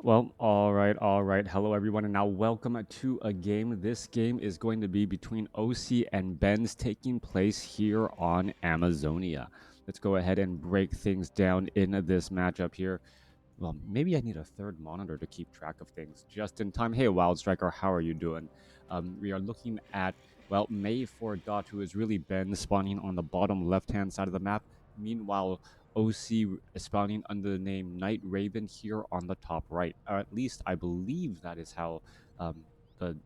Well, all right. Hello, everyone, and now welcome to a game. This game is going to be between OC and Benz, taking place here on Amazonia. Let's go ahead and break things down in this matchup here. Well, maybe I need a third monitor to keep track of things just in time. Hey, Wild Striker, how are you doing? We are looking at, well, May 4 Dot, who is really Ben spawning on the bottom left-hand side of the map. Meanwhile, OC is spawning under the name Night Raven here on the top right. Or at least I believe that is how the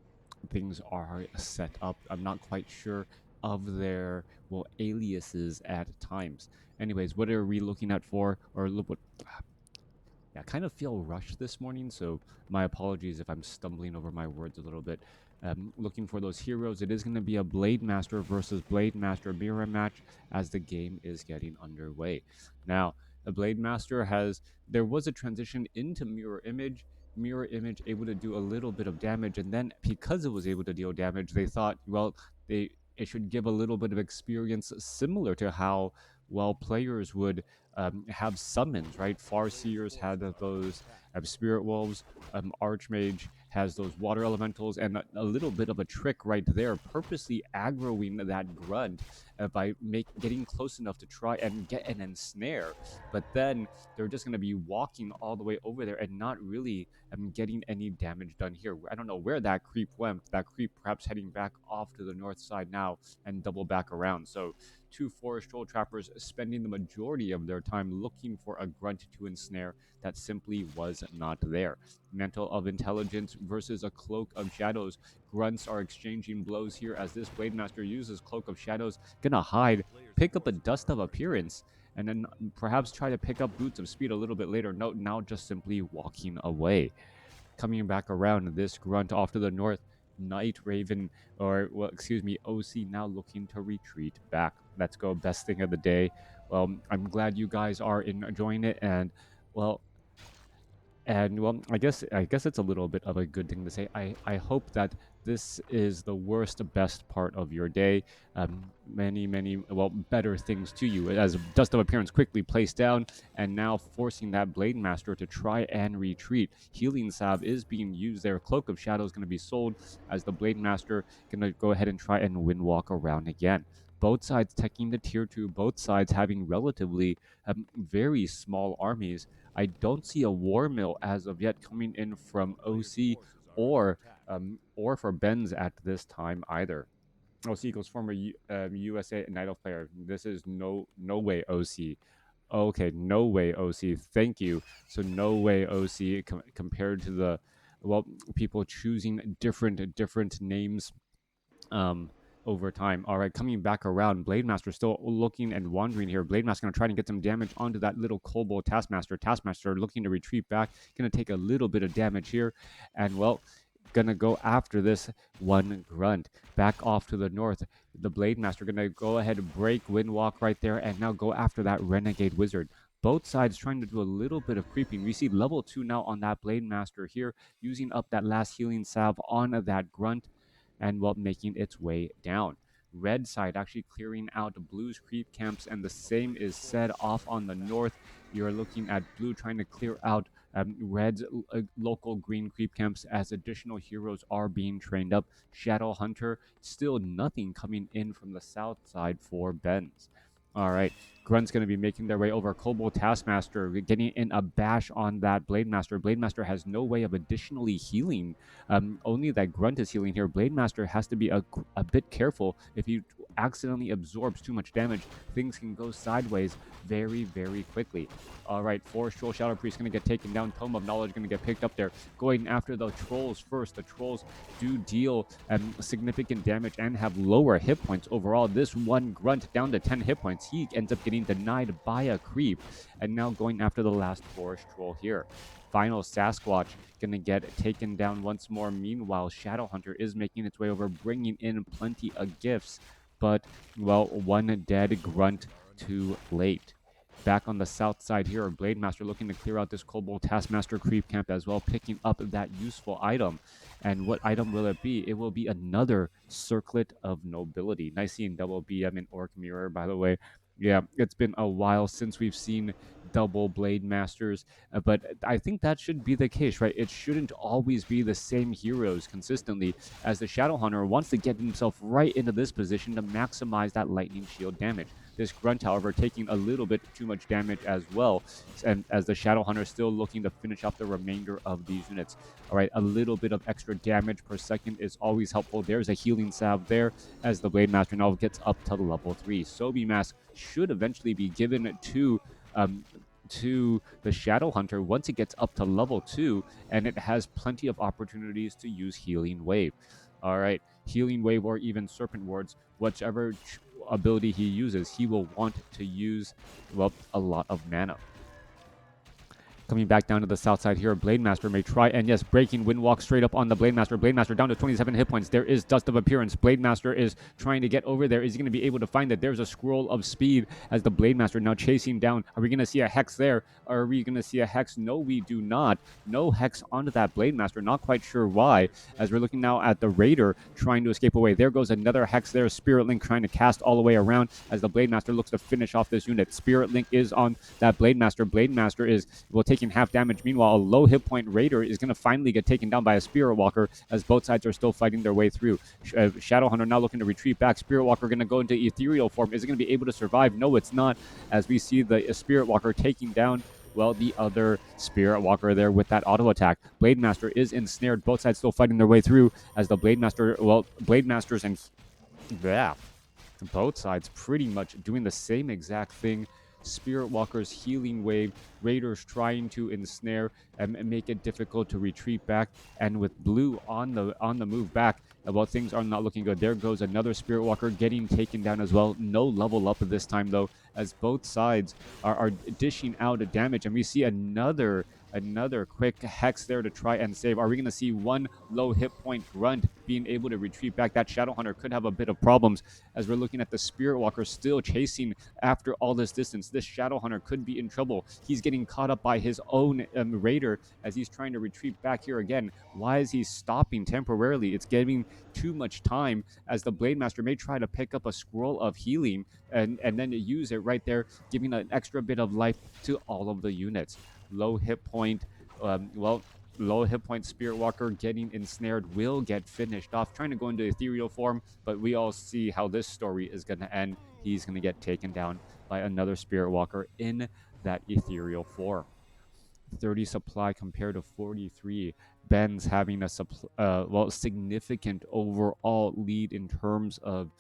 things are set up. I'm not quite sure of their, well, aliases at times. Anyways, what are we looking at for, or look what I kind of feel rushed this morning, so my apologies if I'm stumbling over my words a little bit. Looking for those heroes, it is going to be a Blade Master versus Blade Master mirror match as the game is getting underway. Now, the Blade Master there was a transition into Mirror Image. Mirror Image able to do a little bit of damage, and then because it was able to deal damage, they thought, well, it should give a little bit of experience similar to how, well, players would have summons, right? Farseers had those spirit wolves. Archmage has those water elementals, and a little bit of a trick right there, purposely aggroing that grunt by getting close enough to try and get an ensnare. But then they're just going to be walking all the way over there and not really getting any damage done here. I don't know where that creep went. That creep perhaps heading back off to the north side now and double back around. So two forest troll trappers spending the majority of their time looking for a grunt to ensnare that simply was not there. Mantle of Intelligence versus a Cloak of Shadows. Grunts are exchanging blows here as this Blade Master uses Cloak of Shadows, gonna hide, pick up a Dust of Appearance, and then perhaps try to pick up Boots of Speed a little bit later. No, now just simply walking away. Coming back around, this grunt off to the north, Night Raven, or, well, excuse me, OC now looking to retreat back. Let's go, best thing of the day. Well, I'm glad you guys are enjoying it, and, well, I guess it's a little bit of a good thing to say. I hope that this is the worst best part of your day. Many better things to you as Dust of Appearance quickly placed down and now forcing that Blade Master to try and retreat. Healing Salve is being used there. Cloak of Shadow is going to be sold as the Blade Master going to go ahead and try and windwalk around again. Both sides taking the tier 2, both sides having relatively very small armies. I don't see a war mill as of yet coming in from OC or for Benz at this time either. OC equals former USA Night player. This is no way OC. Okay, no way OC. Thank you. So no way OC compared to the, well, people choosing different names over time. All right, coming back around, Blade Master still looking and wandering here. Blade Master going to try and get some damage onto that little Kobold Taskmaster. Taskmaster looking to retreat back, going to take a little bit of damage here, and, well, gonna go after this one grunt. Back off to the north, the Blade Master gonna go ahead and break Windwalk right there, and now go after that Renegade Wizard. Both sides trying to do a little bit of creeping. We see level 2 now on that Blade Master here, using up that last healing salve on that grunt, and, well, making its way down. Red side actually clearing out blue's creep camps, and the same is said off on the north. You're looking at blue trying to clear out red's local green creep camps as additional heroes are being trained up. Shadow Hunter, still nothing coming in from the south side for Benz. All right, Grunt's going to be making their way over. Kobold Taskmaster getting in a bash on that Blade Master. Blade Master has no way of additionally healing. Only that Grunt is healing here. Blade Master has to be a bit careful. If he accidentally absorbs too much damage, things can go sideways very quickly. All right, Forest Troll Shadow Priest going to get taken down. Tome of Knowledge going to get picked up there. Going after the Trolls first. The Trolls do deal significant damage and have lower hit points overall. This one Grunt down to 10 hit points. He ends up getting denied by a creep, and now going after the last Forest Troll here. Final Sasquatch going to get taken down once more. Meanwhile, Shadow Hunter is making its way over, bringing in plenty of gifts, but, well, one dead Grunt too late. Back on the south side here, Blade Master looking to clear out this Kobold Taskmaster creep camp as well, picking up that useful item. And what item will it be? It will be another Circlet of Nobility. Nice seeing double BM in Orc Mirror, by the way. Yeah, it's been a while since we've seen double Blade Masters, but I think that should be the case, right? It shouldn't always be the same heroes consistently, as the Shadow Hunter wants to get himself right into this position to maximize that lightning shield damage. This Grunt, however, taking a little bit too much damage as well, and as the Shadow Hunter is still looking to finish off the remainder of these units. All right, a little bit of extra damage per second is always helpful. There's a healing salve there as the Blade Master now gets up to level 3. Sobi Mask should eventually be given to the Shadow Hunter once it gets up to level 2, and it has plenty of opportunities to use Healing Wave. All right, Healing Wave or even Serpent Wards, whichever ability he uses, he will want to use, well, a lot of mana. Coming back down to the south side here, Blade Master may try, and yes, breaking Windwalk straight up on the Blade Master. Blade Master down to 27 hit points. There is Dust of Appearance. Blade Master is trying to get over there. Is he going to be able to find that there's a Scroll of Speed as the Blade Master now chasing down? Are we going to see a Hex there? Are we going to see a Hex? No, we do not. No Hex onto that Blade Master. Not quite sure why, as we're looking now at the Raider trying to escape away. There goes another Hex there. Spirit Link trying to cast all the way around as the Blade Master looks to finish off this unit. Spirit Link is on that Blade Master. Blade Master is, well, taking half damage. Meanwhile, a low hit point Raider is going to finally get taken down by a Spirit Walker as both sides are still fighting their way through. Shadow Hunter now looking to retreat back. Spirit Walker going to go into ethereal form. Is it going to be able to survive? No, it's not, as we see the Spirit Walker taking down, well, the other Spirit Walker there with that auto attack. Blade Master is ensnared. Both sides still fighting their way through as the Blade Master, well, Blade Masters and both sides pretty much doing the same exact thing. Spirit Walker's Healing Wave, Raiders trying to ensnare and make it difficult to retreat back, and with Blue on the move back, well, things are not looking good. There goes another Spirit Walker getting taken down as well. No level up this time though, as both sides are dishing out a damage, and we see another quick Hex there to try and save. Are we going to see one low hit point Grunt being able to retreat back? That Shadow Hunter could have a bit of problems, as we're looking at the Spirit Walker still chasing after all this distance. This Shadow Hunter could be in trouble. He's getting caught up by his own Raider as he's trying to retreat back here again. Why is he stopping temporarily? It's getting too much time, as the Blade Master may try to pick up a Scroll of Healing and then use it right there, giving an extra bit of life to all of the units. Low hit point, low hit point Spirit Walker getting ensnared will get finished off, trying to go into ethereal form, but we all see how this story is going to end. He's going to get taken down by another Spirit Walker in that ethereal form. 30 supply compared to 43. Benz having a significant overall lead in terms of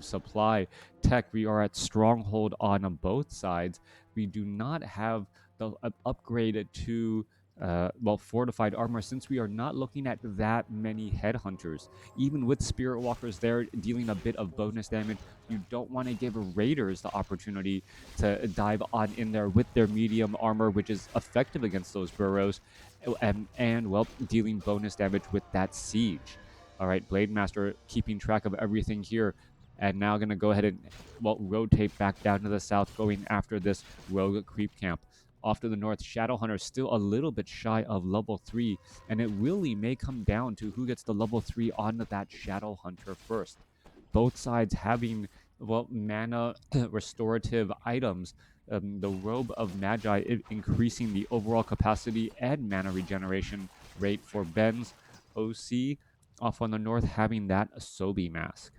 supply. Tech, we are at stronghold on both sides. We do not have the upgrade to fortified armor, since we are not looking at that many headhunters. Even with Spirit Walkers there dealing a bit of bonus damage, you don't want to give Raiders the opportunity to dive on in there with their medium armor, which is effective against those burrows, and dealing bonus damage with that siege. All right, Blade Master keeping track of everything here, and now going to go ahead and rotate back down to the south, going after this rogue creep camp. Off to the north, Shadow Hunter still a little bit shy of level 3, and it really may come down to who gets the level 3 on that Shadow Hunter first. Both sides having, mana restorative items. The Robe of Magi increasing the overall capacity and mana regeneration rate for Benz. OC off on the north having that Sobi Mask.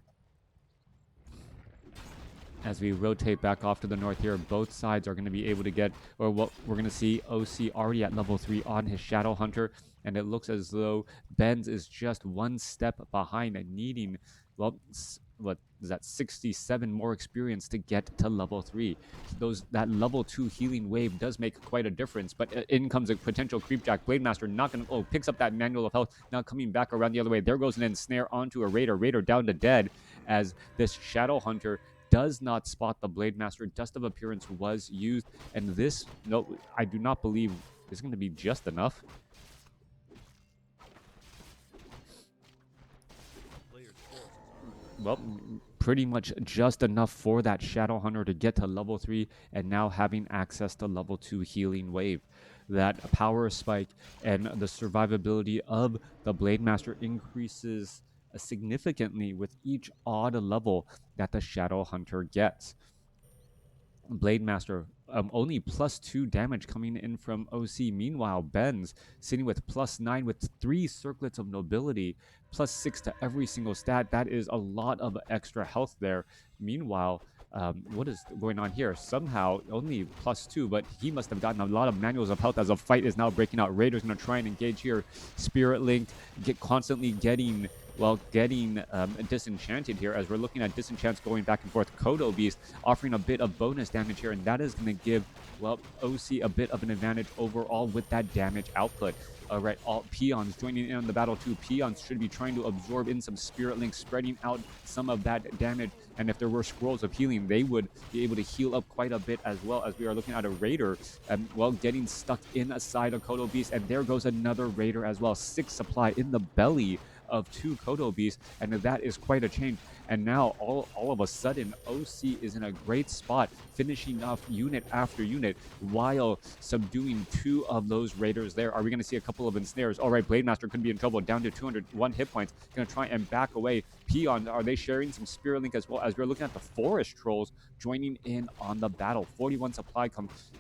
As we rotate back off to the north here, both sides are going to be able to get, or what we're going to see, OC already at level 3 on his Shadow Hunter, and it looks as though Benz is just one step behind and needing, what is that, 67 more experience to get to level 3. That level 2 healing wave does make quite a difference, but in comes a potential creepjack. Blade Master not going to, picks up that manual of health, now coming back around the other way. There goes an ensnare onto a Raider down to dead, as this Shadow Hunter does not spot the Blade Master. Dust of Appearance was used, and this, no, I do not believe is going to be just enough. Well, pretty much just enough for that Shadow Hunter to get to level 3, and now having access to level 2 healing wave. That power spike and the survivability of the Blade Master increases significantly with each odd level that the Shadow Hunter gets. Blade Master only +2 damage coming in from OC. Meanwhile, Benz sitting with +9 with 3 circlets of nobility, +6 to every single stat. That is a lot of extra health there. Meanwhile, what is going on here? Somehow only +2, but he must have gotten a lot of manuals of health as a fight is now breaking out. Raiders going to try and engage here. Spirit Link constantly getting disenchanted here as we're looking at disenchants going back and forth. Kodo Beast offering a bit of bonus damage here, and that is going to give, well, OC a bit of an advantage overall with that damage output. All right, all peons joining in on the battle too. Peons should be trying to absorb in some Spirit Links, spreading out some of that damage. And if there were scrolls of healing, they would be able to heal up quite a bit as well, as we are looking at a Raider, well, getting stuck inside a Kodo Beast. And there goes another Raider as well. 6 supply in the belly of 2 Kodo Beasts, and that is quite a change. And now all of a sudden, OC is in a great spot, finishing off unit after unit while subduing 2 of those Raiders there. Are we going to see a couple of ensnares? All right, Blade Master could be in trouble, down to 201 hit points. Going to try and back away. Peon, are they sharing some Spirit Link as well, as we're looking at the Forest Trolls joining in on the battle? 41 supply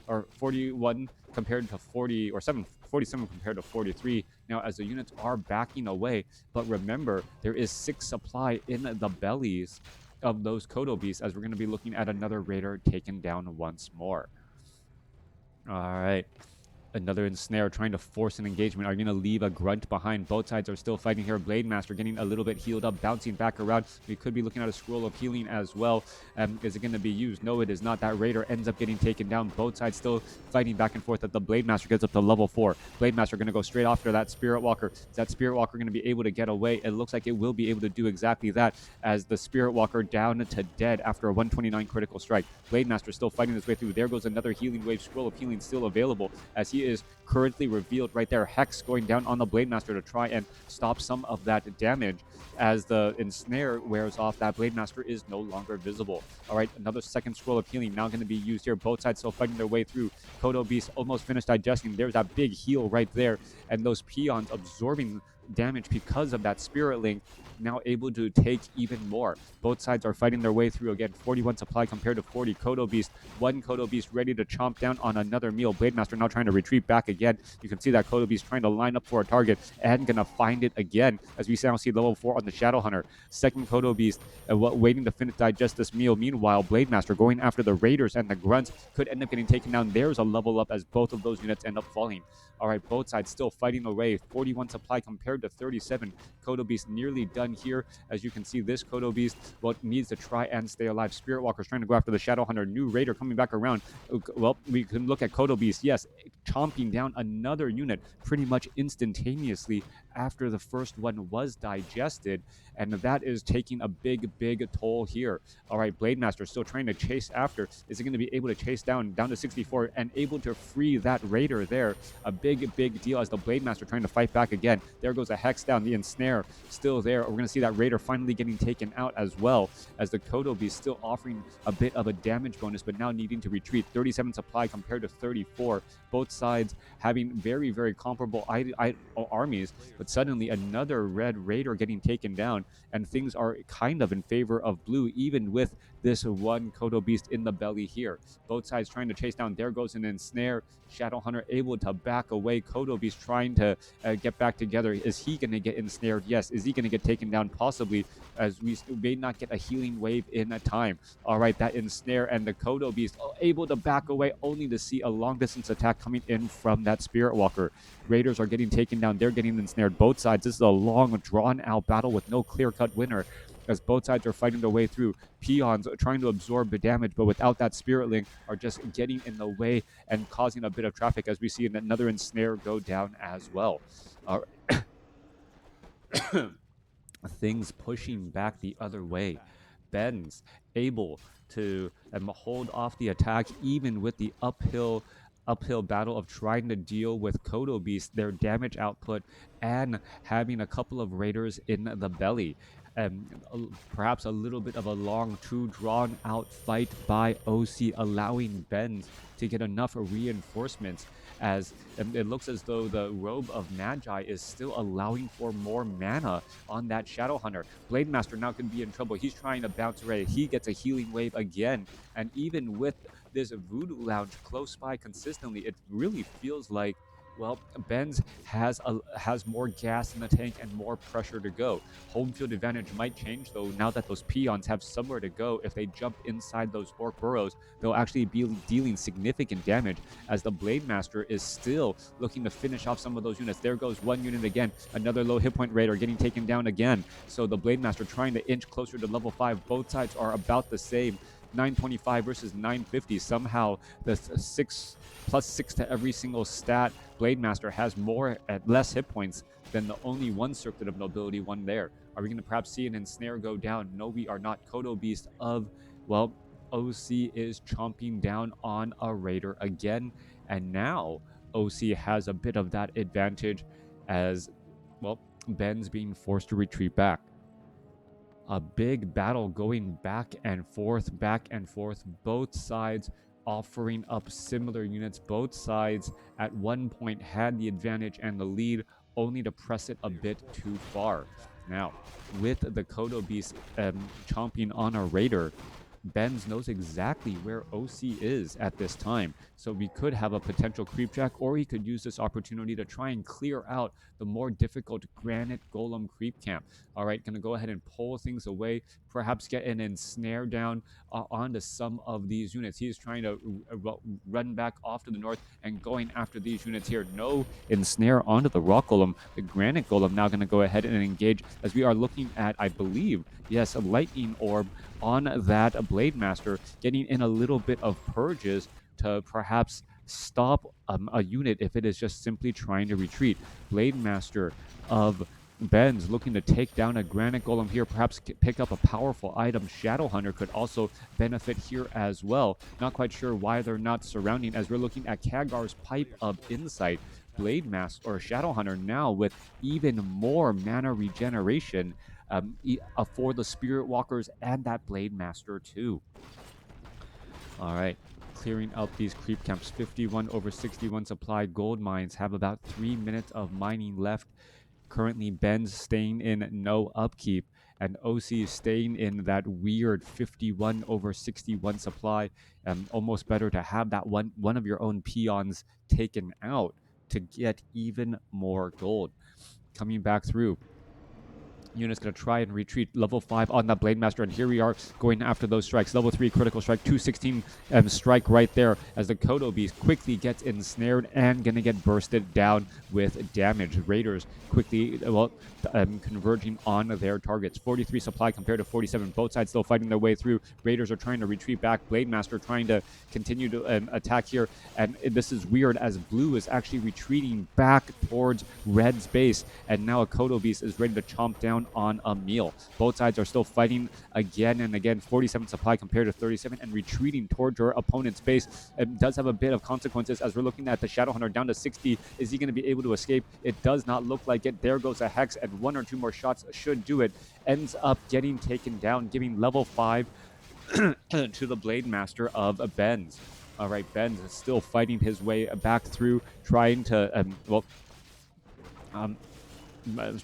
or 41 compared to 40, or 47 compared to 43 now, as the units are backing away. But remember, there is 6 supply in the bellies of those Kodo Beasts, as we're going to be looking at another Raider taken down once more. All right. Another ensnare trying to force an engagement. Are you going to leave a grunt behind? Both sides are still fighting here. Blade Master getting a little bit healed up, bouncing back around. We could be looking at a scroll of healing as well. Is it going to be used? No, it is not. That Raider ends up getting taken down. Both sides still fighting back and forth. That the Blade Master gets up to level 4. Blade Master going to go straight after that Spirit Walker. Is that Spirit Walker going to be able to get away? It looks like it will be able to do exactly that, as the Spirit Walker down to dead after a 129 critical strike. Blade Master still fighting his way through. There goes another healing wave. Scroll of healing still available, as he is currently revealed right there. Hex going down on the Blade Master to try and stop some of that damage. As the ensnare wears off, that Blade Master is no longer visible. All right, another second scroll of healing now going to be used here. Both sides still fighting their way through. Kodo Beast almost finished digesting. There's that big heal right there, and those peons absorbing damage because of that Spirit Link, now able to take even more. Both sides are fighting their way through again. 41 supply compared to 40. Kodo Beast, 1 Kodo Beast ready to chomp down on another meal. Blade Master now trying to retreat back again. You can see that Kodo Beast trying to line up for a target and gonna find it again, as we now see level 4 on the Shadow Hunter. Second Kodo Beast waiting to finish digest this meal. Meanwhile, Blade Master going after the Raiders, and the Grunts could end up getting taken down. There's a level up as both of those units end up falling. All right, both sides still fighting away. 41 supply compared to 37. Kodo Beast nearly done here. As you can see, this Kodo Beast, well, needs to try and stay alive. Spirit Walker's trying to go after the Shadow Hunter. New Raider coming back around. Well, we can look at Kodo Beast. Yes, chomping down another unit pretty much instantaneously after the first one was digested. And that is taking a big toll here. All right, Blade Master still trying to chase after. Is it going to be able to chase down to 64 and able to free that Raider there? A big deal, as the Blade Master trying to fight back again. There goes a Hex down. The ensnare still there. We're going to see that Raider finally getting taken out, as well as the Kodo Beast still offering a bit of a damage bonus, but now needing to retreat. 37 supply compared to 34. Both sides having very comparable armies, but suddenly another red Raider getting taken down, and things are kind of in favor of blue, even with this 1 Kodo Beast in the belly here. Both sides trying to chase down. There goes an ensnare. Shadow Hunter able to back away. Kodo Beast trying to get back together. Is he going to get ensnared? Yes. Is he going to get taken down? Possibly, as we may not get a healing wave in a time. All right, that ensnare, and the Kodo Beast able to back away, only to see a long distance attack coming in from that Spirit Walker. Raiders are getting taken down. They're getting ensnared. Both sides. This is a long, drawn-out battle with no clear-cut winner, as both sides are fighting their way through. Peons are trying to absorb the damage, but without that Spirit Link, are just getting in the way and causing a bit of traffic, as we see another ensnare go down as well. Things pushing back the other way. Benz able to hold off the attack, even with the uphill battle of trying to deal with Kodo Beast, their damage output, and having a couple of Raiders in the belly. Perhaps a little bit of a long, too drawn out fight by OC, allowing Benz to get enough reinforcements, as it looks as though the Robe of Magi is still allowing for more mana on that Shadow Hunter. Blade Master now can be in trouble. He's trying to bounce away. He gets a healing wave again, and even with this Voodoo Lounge close by consistently. It really feels like, well, Benz has more gas in the tank and more pressure to go. Home field advantage might change though now that those peons have somewhere to go. If they jump inside those orc burrows, they'll actually be dealing significant damage, as the Blade Master is still looking to finish off some of those units. There goes one unit again, another low hit point raider getting taken down again. So the Blade Master trying to inch closer to level 5. Both sides are about the same. 925 versus 950. Somehow the 6 plus 6 to every single stat Blade Master has more at less hit points than the only one Circlet of Nobility one there. Are we going to perhaps see an ensnare go down? No, we are not. Kodo Beast of, well, OC is chomping down on a Raider again, and now OC has a bit of that advantage as, well, Ben's being forced to retreat back. A big battle going back and forth, both sides offering up similar units. Both sides at one point had the advantage and the lead, only to press it a bit too far. Now, with the Kodo Beast chomping on a Raider, Benz knows exactly where OC is at this time, so we could have a potential creep jack, or he could use this opportunity to try and clear out the more difficult Granite Golem creep camp. All right, gonna go ahead and pull things away, perhaps get an ensnare down onto some of these units. He's trying to run back off to the north and going after these units here. No ensnare onto the Rock Golem. The Granite Golem now gonna go ahead and engage, as we are looking at, I believe, yes, a Lightning Orb on that Blade Master, getting in a little bit of purges to perhaps stop a unit if it is just simply trying to retreat. Blade Master of Benz looking to take down a Granite Golem here, perhaps pick up a powerful item. Shadow Hunter could also benefit here as well. Not quite sure why they're not surrounding, as we're looking at Kagar's Pipe of Insight. Blade Master or Shadow Hunter now with even more mana regeneration for the Spirit Walkers and that Blade Master too. All right, clearing out these creep camps. 51 over 61 supply. Gold mines have about 3 minutes of mining left. Currently, Ben's staying in no upkeep, and OC is staying in that weird 51 over 61 supply. Almost better to have that one of your own peons taken out to get even more gold. Coming back through. Unit's going to try and retreat. Level 5 on that Blade Master, and here we are going after those strikes. Level 3 critical strike, 216 strike right there, as the Kodo Beast quickly gets ensnared and going to get bursted down with damage. Raiders quickly, converging on their targets. 43 supply compared to 47. Both sides still fighting their way through. Raiders are trying to retreat back. Blade Master trying to continue to attack here, and this is weird, as blue is actually retreating back towards red's base, and now a Kodo Beast is ready to chomp down on a meal. Both sides are still fighting again and again. 47 supply compared to 37, and retreating towards your opponent's base. It does have a bit of consequences, as we're looking at the Shadow Hunter down to 60. Is he going to be able to escape? It does not look like it. There goes a Hex, and 1 or 2 more shots should do it. Ends up getting taken down, giving level 5 to the Blade Master of Benz. All right, Benz is still fighting his way back through, trying to,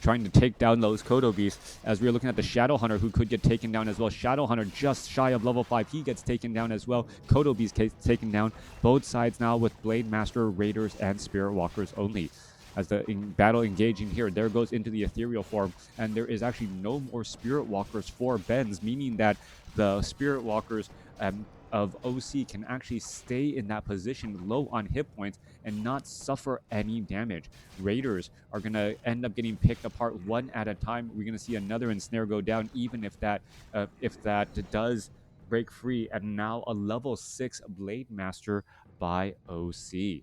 trying to take down those Kodo Beasts, as we're looking at the Shadow Hunter, who could get taken down as well. Shadow Hunter just shy of level 5. He gets taken down as well. Kodo Beast taken down. Both sides now with Blade Master, Raiders, and Spirit Walkers only. As the battle engaging here, there goes into the ethereal form, and there is actually no more Spirit Walkers for Benz, meaning that the Spirit Walkers of OC can actually stay in that position low on hit points and not suffer any damage. Raiders are going to end up getting picked apart one at a time. We're going to see another ensnare go down, even if that does break free, and now a level 6 Blade Master by OC.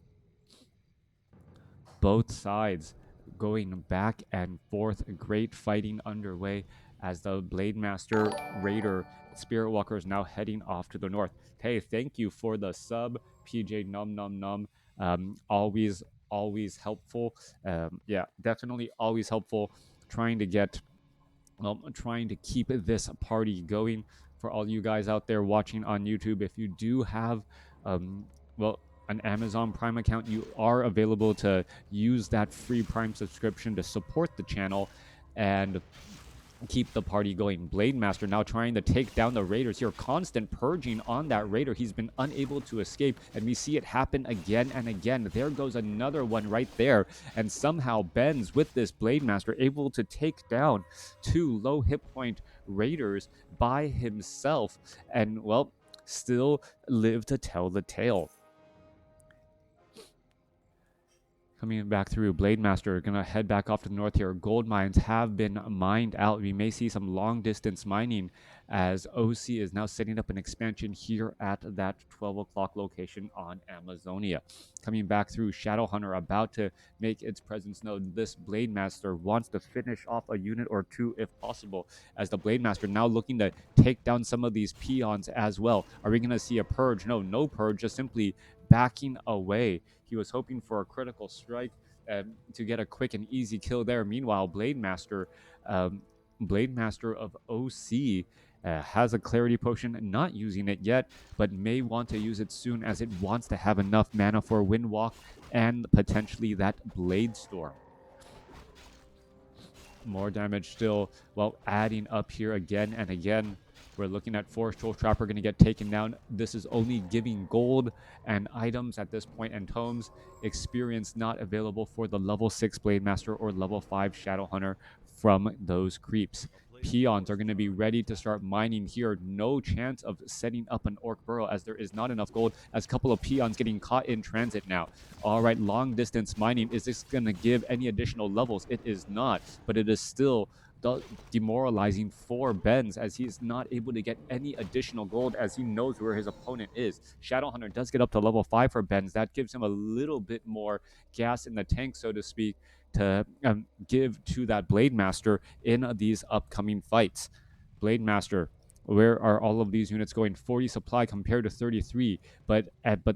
Both sides going back and forth. Great fighting underway, as the Blade Master, Raider, Spirit Walker is now heading off to the north. Hey, thank you for the sub, PJ Num Num Num. Always helpful. Yeah, definitely always helpful. Trying to keep this party going. For all you guys out there watching on YouTube, if you do have, an Amazon Prime account, you are available to use that free Prime subscription to support the channel, and keep the party going. Blade Master now trying to take down the Raiders here. Constant purging on that Raider. He's been unable to escape, and we see it happen again and again. There goes another one right there, and somehow Benz, with this Blade Master, able to take down 2 low hit point Raiders by himself, and, well, still live to tell the tale. Coming back through, Blade Master gonna head back off to the north here. Gold mines have been mined out. We may see some long distance mining as OC is now setting up an expansion here at that 12 o'clock location on Amazonia. Coming back through, Shadowhunter about to make its presence known. This Blade Master wants to finish off a unit or two if possible, as the Blade Master now looking to take down some of these peons as well. Are we gonna see a purge? No purge, just simply backing away. He was hoping for a critical strike to get a quick and easy kill there. Meanwhile, Blade Master of OC has a clarity potion, not using it yet, but may want to use it soon, as it wants to have enough mana for Windwalk and potentially that Blade Storm. More damage still, well, adding up here again and again. We're looking at Forest Troll Trapper going to get taken down. This is only giving gold and items at this point, and tomes. Experience not available for the level 6 Blade Master or level 5 Shadowhunter from those creeps. Peons are going to be ready to start mining here. No chance of setting up an Orc Burrow, as there is not enough gold, as a couple of peons getting caught in transit now. All right, long distance mining. Is this going to give any additional levels? It is not, but it is still demoralizing for Benz, as he's not able to get any additional gold, as he knows where his opponent is. Shadowhunter does get up to level 5 for Benz. That gives him a little bit more gas in the tank, so to speak, to give to that Blade Master in these upcoming fights. Blade Master, where are all of these units going? 40 supply compared to 33, but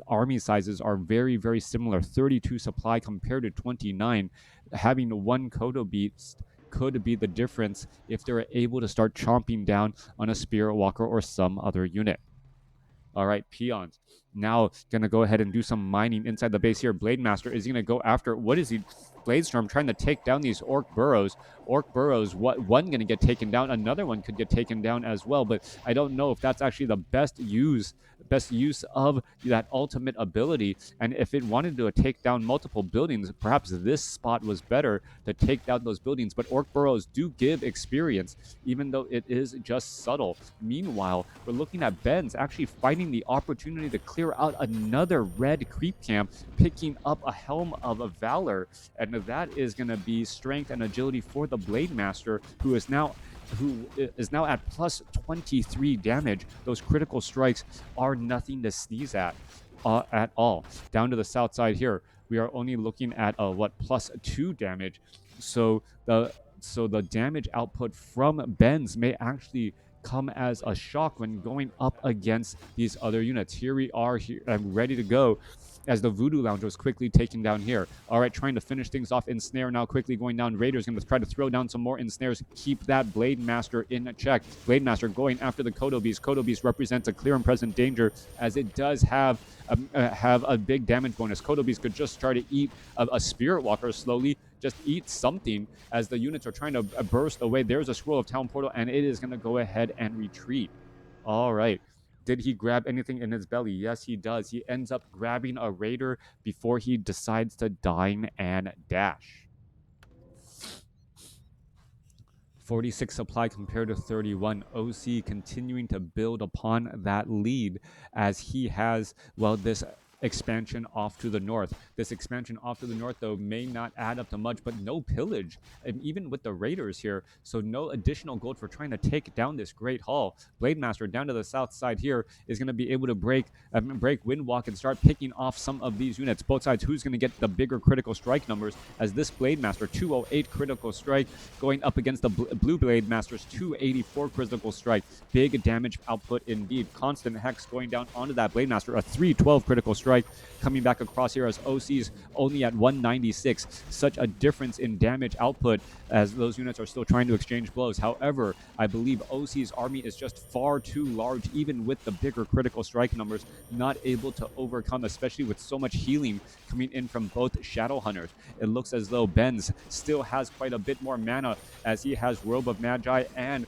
army sizes are very, very similar. 32 supply compared to 29. Having one Kodo Beast could be the difference if they're able to start chomping down on a Spirit Walker or some other unit. All right, peons. Now going to go ahead and do some mining inside the base here. Blade Master is going to go after, what is he? Blade Storm trying to take down these Orc Burrows. Orc Burrows, one going to get taken down. Another one could get taken down as well, but I don't know if that's actually the best use of that ultimate ability. And if it wanted to take down multiple buildings, perhaps this spot was better to take down those buildings. But Orc Burrows do give experience, even though it is just subtle. Meanwhile, we're looking at Benz actually finding the opportunity to clear out another red creep camp, picking up a Helm of Valor, and that is going to be strength and agility for the Blade Master, who is now at plus 23 damage. Those critical strikes are nothing to sneeze at all. Down to the south side here, we are only looking at plus 2 damage. So the damage output from Benz may actually come as a shock when going up against these other units. Here we are, here I'm ready to go, as the Voodoo Lounge was quickly taken down here. All right, trying to finish things off. Ensnare now quickly going down. Raiders going to try to throw down some more ensnares. Keep that Blade Master in check. Blade Master going after the Kodo Beast. Kodo Beast represents a clear and present danger, as it does have a big damage bonus. Kodo Beast could just try to eat a Spirit Walker slowly. Just eat something, as the units are trying to burst away. There's a Scroll of Town Portal, and it is going to go ahead and retreat. All right. Did he grab anything in his belly? Yes, he does. He ends up grabbing a Raider before he decides to dine and dash. 46 supply compared to 31. OC continuing to build upon that lead, as he has, well, this expansion off to the north. This expansion off to the north, though, may not add up to much, but no pillage, and even with the Raiders here, so no additional gold for trying to take down this Great Hall. Blade Master down to the south side here is going to be able to break Windwalk and start picking off some of these units. Both sides, who's going to get the bigger critical strike numbers, as this Blade Master, 208 critical strike, going up against the Blue Blade Master's 284 critical strike. Big damage output indeed. Constant Hex going down onto that Blade Master, a 312 critical strike. strike coming back across here as OC's only at 196. Such a difference in damage output as those units are still trying to exchange blows. However, I believe OC's army is just far too large, even with the bigger critical strike numbers, not able to overcome, especially with so much healing coming in from both Shadowhunters. It looks as though Benz still has quite a bit more mana as he has Robe of Magi and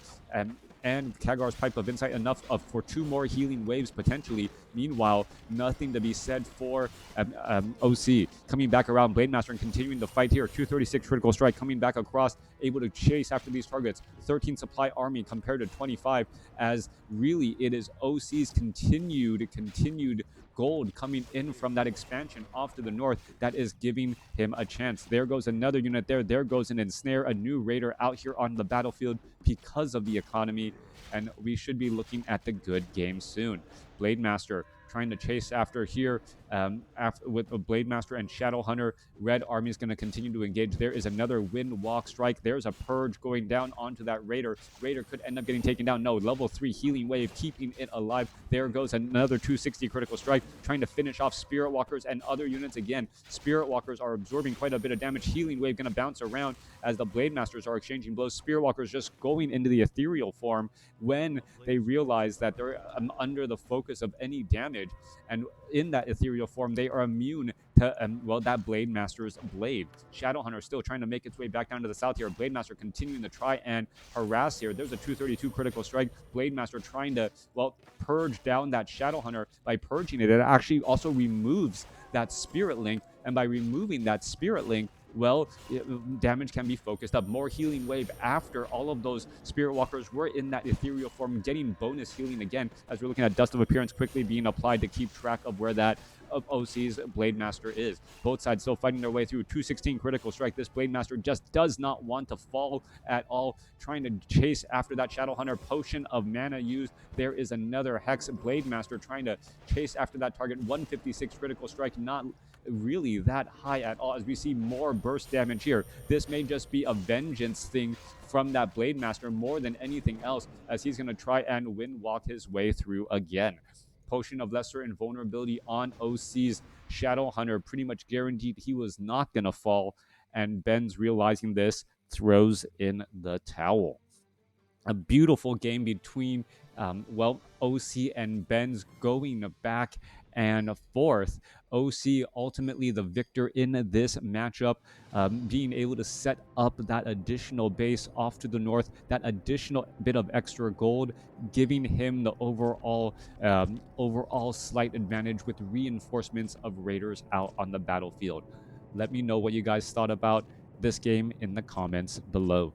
Kagar's Pipe of Insight, enough for 2 more healing waves potentially. Meanwhile, nothing to be said for OC. Coming back around, Blademaster and continuing the fight here. 236 critical strike coming back across, able to chase after these targets. 13 supply army compared to 25, as really it is OC's continued gold coming in from that expansion off to the north that is giving him a chance. There goes another unit there. There goes an Ensnare, a new raider out here on the battlefield because of the economy, and we should be looking at the good game soon. Blademaster trying to chase after here with a Blademaster and Shadowhunter. Red army is going to continue to engage. There is another wind walk strike. There's a purge going down onto that Raider. Raider could end up getting taken down. No, level 3 healing wave keeping it alive. There goes another 260 critical strike, trying to finish off Spirit Walkers and other units again. Spirit Walkers are absorbing quite a bit of damage. Healing wave going to bounce around as the Blademasters are exchanging blows. Spirit Walkers just going into the ethereal form when they realize that they're under the focus of any damage, and in that ethereal form they are immune to that Blademaster's blade. Shadowhunter still trying to make its way back down to the south here. Blademaster continuing to try and harass here. There's a 232 critical strike. Blademaster trying to purge down that Shadowhunter. By purging it, it actually also removes that spirit link, and by removing that spirit link, damage can be focused up. More healing wave after all of those Spirit Walkers were in that ethereal form, getting bonus healing again, as we're looking at Dust of Appearance quickly being applied to keep track of where that of OC's Blademaster is. Both sides still fighting their way through. 216 critical strike. This Blademaster just does not want to fall at all, trying to chase after that Shadowhunter. Potion of mana used. There is another Hex Blademaster trying to chase after that target. 156 critical strike, not really that high at all, as we see more burst damage here. This may just be a vengeance thing from that Blademaster more than anything else, as he's going to try and wind walk his way through again. Potion of Lesser Invulnerability on OC's Shadowhunter, pretty much guaranteed he was not going to fall, and Benz, realizing this, throws in the towel. A beautiful game between OC and Benz going back and forth. OC ultimately the victor in this matchup, being able to set up that additional base off to the north, that additional bit of extra gold, giving him the overall slight advantage with reinforcements of raiders out on the battlefield. Let me know what you guys thought about this game in the comments below.